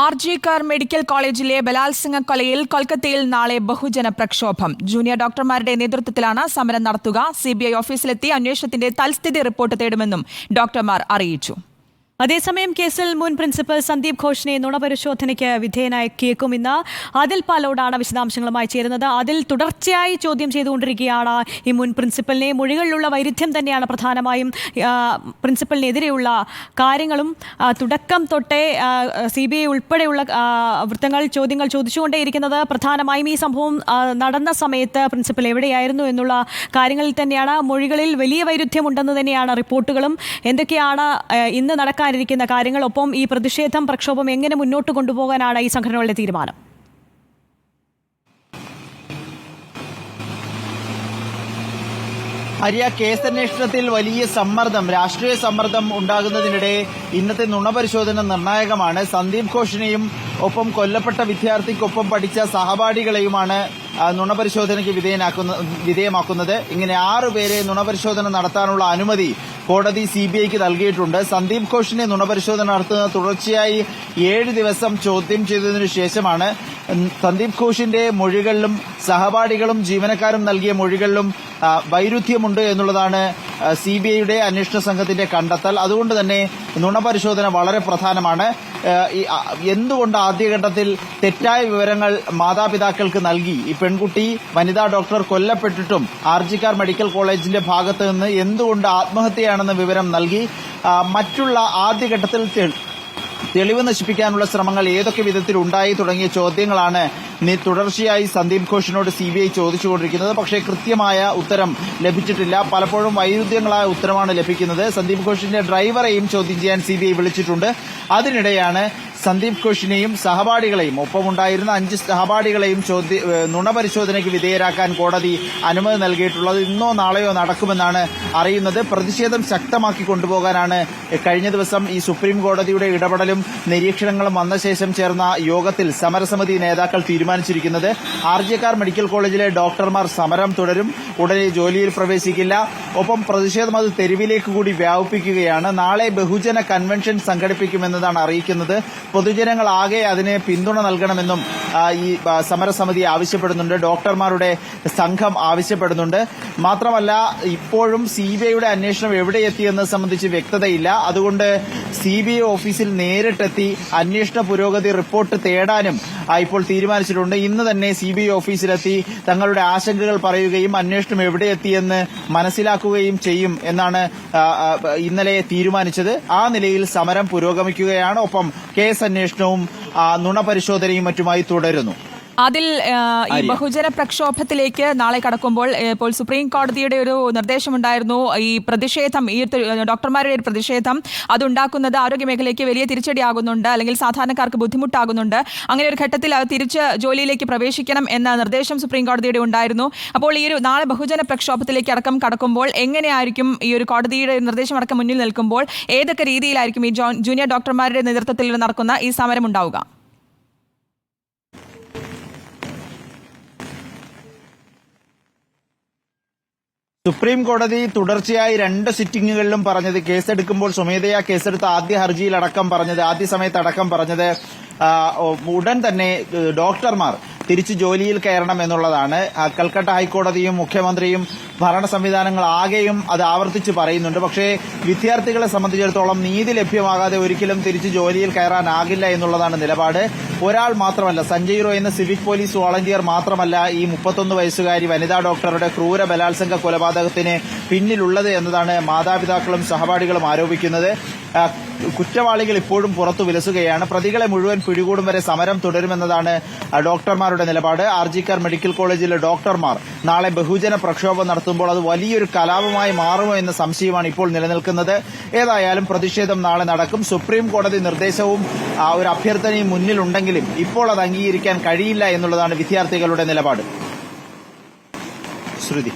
RG Kar medical കോളേജിലെ ബലാത്സംഗ കൊലയിൽ കൊൽക്കത്തയിൽ നാളെ ബഹുജന പ്രക്ഷോഭം. ജൂനിയർ ഡോക്ടർമാരുടെ നേതൃത്വത്തിലാണ് സമരം നടത്തുക. സിബിഐ ഓഫീസിലെത്തി അന്വേഷണത്തിന്റെ തൽസ്ഥിതി റിപ്പോർട്ട് തേടുമെന്നും ഡോക്ടർമാർ അറിയിച്ചു. അതേസമയം കേസിൽ മുൻ പ്രിൻസിപ്പൽ സന്ദീപ് ഘോഷിനെ നുണപരിശോധനയ്ക്ക് വിധേയനാക്കിയേക്കും. ഇന്ന് ആദിൽ പാലോടാണ് വിശദാംശങ്ങളുമായി ചേരുന്നത്. അതിൽ തുടർച്ചയായി ചോദ്യം ചെയ്തുകൊണ്ടിരിക്കുകയാണ് ഈ മുൻ പ്രിൻസിപ്പലിനെ. മൊഴികളിലുള്ള വൈരുദ്ധ്യം തന്നെയാണ് പ്രധാനമായും പ്രിൻസിപ്പലിനെതിരെയുള്ള കാര്യങ്ങളും. തുടക്കം തൊട്ടേ CBI ഉൾപ്പെടെയുള്ള വൃത്തങ്ങൾ ചോദ്യങ്ങൾ ചോദിച്ചുകൊണ്ടേയിരിക്കുന്നത് പ്രധാനമായും ഈ സംഭവം നടന്ന സമയത്ത് പ്രിൻസിപ്പൽ എവിടെയായിരുന്നു എന്നുള്ള കാര്യങ്ങളിൽ തന്നെയാണ്. മൊഴികളിൽ വലിയ വൈരുദ്ധ്യമുണ്ടെന്ന് തന്നെയാണ് റിപ്പോർട്ടുകളും. എന്തൊക്കെയാണ് ഇന്ന് നടക്കാൻ കാര്യങ്ങൾ, ഒപ്പം ഈ പ്രതിഷേധം പ്രക്ഷോഭം എങ്ങനെ മുന്നോട്ട് കൊണ്ടുപോകാനാണ് ഈ സംഘടനകളുടെ തീരുമാനം? ഹരിയ, കേസന്വേഷണത്തിൽ വലിയ സമ്മർദ്ദം, രാഷ്ട്രീയ സമ്മർദ്ദം ഉണ്ടാകുന്നതിനിടെ ഇന്നത്തെ നുണപരിശോധന നിർണായകമാണ്. സന്ദീപ് ഘോഷിനെയും ഒപ്പം കൊല്ലപ്പെട്ട വിദ്യാർത്ഥിക്കൊപ്പം പഠിച്ച സഹപാഠികളെയുമാണ് നുണപരിശോധനയ്ക്ക് വിധേയമാക്കുന്നത്. ഇങ്ങനെ 6 പേരെ നുണപരിശോധന നടത്താനുള്ള അനുമതി കോടതി CBIക്ക് നൽകിയിട്ടുണ്ട്. സന്ദീപ് ഘോഷിനെ നുണപരിശോധന നടത്തുന്നത് തുടർച്ചയായി 7 ദിവസം ചോദ്യം ചെയ്തതിനു ശേഷമാണ് സന്ദീപ് ഘോഷിന്റെ മൊഴികളിലും സഹപാഠികളും ജീവനക്കാരും നൽകിയ മൊഴികളിലും വൈരുദ്ധ്യമുണ്ട് എന്നുള്ളതാണ് CBIയുടെ അന്വേഷണ സംഘത്തിന്റെ കണ്ടെത്തൽ. അതുകൊണ്ട് തന്നെ നുണപരിശോധന വളരെ പ്രധാനമാണ്. എന്തുകൊണ്ട് ആദ്യഘട്ടത്തിൽ തെറ്റായ വിവരങ്ങൾ മാതാപിതാക്കൾക്ക് നൽകി? ഈ പെൺകുട്ടി വനിതാ ഡോക്ടർ കൊല്ലപ്പെട്ടിട്ടും ആർജിക്കാർ മെഡിക്കൽ കോളേജിന്റെ ഭാഗത്ത് നിന്ന് എന്തുകൊണ്ട് ആത്മഹത്യയാണെന്ന വിവരം നൽകി? മറ്റുള്ള ആദ്യഘട്ടത്തിൽ തെളിവ് നശിപ്പിക്കാനുള്ള ശ്രമങ്ങൾ ഏതൊക്കെ വിധത്തിൽ ഉണ്ടായി തുടങ്ങിയ ചോദ്യങ്ങളാണ് തുടർച്ചയായി സന്ദീപ് ഘോഷിനോട് CBI ചോദിച്ചുകൊണ്ടിരിക്കുന്നത്. പക്ഷേ കൃത്യമായ ഉത്തരം ലഭിച്ചിട്ടില്ല. പലപ്പോഴും വൈരുദ്ധ്യങ്ങളായ ഉത്തരമാണ് ലഭിക്കുന്നത്. സന്ദീപ് ഘോഷിന്റെ ഡ്രൈവറെയും ചോദ്യം ചെയ്യാൻ CBI വിളിച്ചിട്ടുണ്ട്. അതിനിടെയാണ് സന്ദീപ് ഘോഷിനെയും സഹപാഠികളെയും ഒപ്പമുണ്ടായിരുന്ന 5 സഹപാഠികളെയും നുണപരിശോധനയ്ക്ക് വിധേയരാക്കാൻ കോടതി അനുമതി നൽകിയിട്ടുള്ളത്. ഇന്നോ നാളെയോ നടക്കുമെന്നാണ് അറിയുന്നത്. പ്രതിഷേധം ശക്തമാക്കി കൊണ്ടുപോകാനാണ് കഴിഞ്ഞ ദിവസം ഈ സുപ്രീം കോടതിയുടെ ഇടപെടലും നിരീക്ഷണങ്ങളും വന്ന ശേഷം ചേർന്ന യോഗത്തിൽ സമരസമിതി നേതാക്കൾ തീരുമാനിച്ചിരിക്കുന്നത്. ആർജിക്കാർ മെഡിക്കൽ കോളേജിലെ ഡോക്ടർമാർ സമരം തുടരും. ഉടനെ ജോലിയിൽ പ്രവേശിക്കില്ല. ഒപ്പം പ്രതിഷേധം അത് തെരുവിലേക്ക് കൂടി വ്യാപിപ്പിക്കുകയാണ്. നാളെ ബഹുജന കൺവെൻഷൻ സംഘടിപ്പിക്കുമെന്നതാണ് അറിയിക്കുന്നത്. പൊതുജനങ്ങളാകെ അതിന് പിന്തുണ നൽകണമെന്നും ഈ സമരസമിതി ആവശ്യപ്പെടുന്നുണ്ട്. ഡോക്ടർമാരുടെ സംഘം ആവശ്യപ്പെടുന്നുണ്ട്. മാത്രമല്ല, ഇപ്പോഴും CBIയുടെ അന്വേഷണം എവിടെ എത്തിയെന്നത് സംബന്ധിച്ച് വ്യക്തതയില്ല. അതുകൊണ്ട് CBI ഓഫീസിൽ നേരിട്ടെത്തി അന്വേഷണ പുരോഗതി റിപ്പോർട്ട് തേടാനും ഇപ്പോൾ തീരുമാനിച്ചിട്ടുണ്ട്. ഇന്ന് തന്നെ CBI ഓഫീസിലെത്തി തങ്ങളുടെ ആശങ്കകൾ പറയുകയും അന്വേഷണം എവിടെ എത്തിയെന്ന് മനസ്സിലാക്കുകയും ചെയ്യും എന്നാണ് ഇന്നലെ തീരുമാനിച്ചത്. ആ നിലയിൽ സമരം പുരോഗമിക്കുകയാണ്. ഒപ്പം കേസ് അന്വേഷണവും നുണപരിശോധനയും മറ്റുമായി തുടരുന്നു. അതിൽ ഈ ബഹുജന പ്രക്ഷോഭത്തിലേക്ക് നാളെ കടക്കുമ്പോൾ ഇപ്പോൾ സുപ്രീം കോടതിയുടെ ഒരു നിർദ്ദേശമുണ്ടായിരുന്നു. ഈ പ്രതിഷേധം, ഈ ഡോക്ടർമാരുടെ ഒരു പ്രതിഷേധം അതുണ്ടാക്കുന്നത് ആരോഗ്യമേഖലയ്ക്ക് വലിയ തിരിച്ചടിയാകുന്നുണ്ട്, അല്ലെങ്കിൽ സാധാരണക്കാർക്ക് ബുദ്ധിമുട്ടാകുന്നുണ്ട്. അങ്ങനെ ഒരു ഘട്ടത്തിൽ തിരിച്ച് ജോലിയിലേക്ക് പ്രവേശിക്കണം എന്ന നിർദ്ദേശം സുപ്രീം കോടതിയുടെ ഉണ്ടായിരുന്നു. അപ്പോൾ ഈ ഒരു നാളെ ബഹുജന പ്രക്ഷോഭത്തിലേക്ക് അടക്കം കടക്കുമ്പോൾ എങ്ങനെയായിരിക്കും ഈ ഒരു കോടതിയുടെ നിർദ്ദേശം അടക്കം മുന്നിൽ നിൽക്കുമ്പോൾ ഏതൊക്കെ രീതിയിലായിരിക്കും ഈ ജൂനിയർ ഡോക്ടർമാരുടെ നേതൃത്വത്തിൽ നടക്കുന്ന ഈ സമരം ഉണ്ടാവുക? സുപ്രീം കോടതി തുടർച്ചയായി 2 സിറ്റിംഗുകളിലും പറഞ്ഞത്, കേസെടുക്കുമ്പോൾ സ്വമേധയാ കേസെടുത്ത ആദ്യ സമയത്തടക്കം പറഞ്ഞത് ഉടൻ തന്നെ ഡോക്ടർമാർ തിരിച്ച് ജോലിയിൽ കയറണം എന്നുള്ളതാണ്. കൽക്കട്ട ഹൈക്കോടതിയും മുഖ്യമന്ത്രിയും ഭരണ സംവിധാനങ്ങളാകെയും അത് ആവർത്തിച്ച് പറയുന്നുണ്ട്. പക്ഷേ വിദ്യാർത്ഥികളെ സംബന്ധിച്ചിടത്തോളം നീതി ലഭ്യമാകാതെ ഒരിക്കലും തിരിച്ച് ജോലിയിൽ കയറാനാകില്ല എന്നുള്ളതാണ് നിലപാട്. ഒരാൾ മാത്രമല്ല, സഞ്ജയ് റോയ് എന്ന സിവിക് പോലീസ് വോളണ്ടിയർ മാത്രമല്ല ഈ 31 വയസ്സുകാരി വനിതാ ഡോക്ടറുടെ ക്രൂര ബലാത്സംഗ കൊലപാതകത്തിന് പിന്നിലുള്ളത് എന്നതാണ് മാതാപിതാക്കളും സഹപാഠികളും ആരോപിക്കുന്നത്. കുറ്റവാളികൾ ഇപ്പോഴും പുറത്തു വിലസുകയാണ്. പ്രതികളെ മുഴുവൻ പിടികൂടും വരെ സമരം തുടരുമെന്നതാണ് ഡോക്ടർമാരുടെ നിലപാട്. ആർജിക്കാർ മെഡിക്കൽ കോളേജിലെ ഡോക്ടർമാർ നാളെ ബഹുജന പ്രക്ഷോഭം നടത്തുമ്പോൾ അത് വലിയൊരു കലാപമായി മാറുമോ എന്ന സംശയമാണ് ഇപ്പോൾ നിലനിൽക്കുന്നത്. ഏതായാലും പ്രതിഷേധം നാളെ നടക്കും. സുപ്രീം കോടതി നിർദ്ദേശവും ഒരു അഭ്യർത്ഥനയും മുന്നിലുണ്ടെങ്കിലും ഇപ്പോൾ അത് അംഗീകരിക്കാൻ കഴിയില്ല എന്നുള്ളതാണ് വിദ്യാർത്ഥികളുടെ നിലപാട്. ശ്രുതി.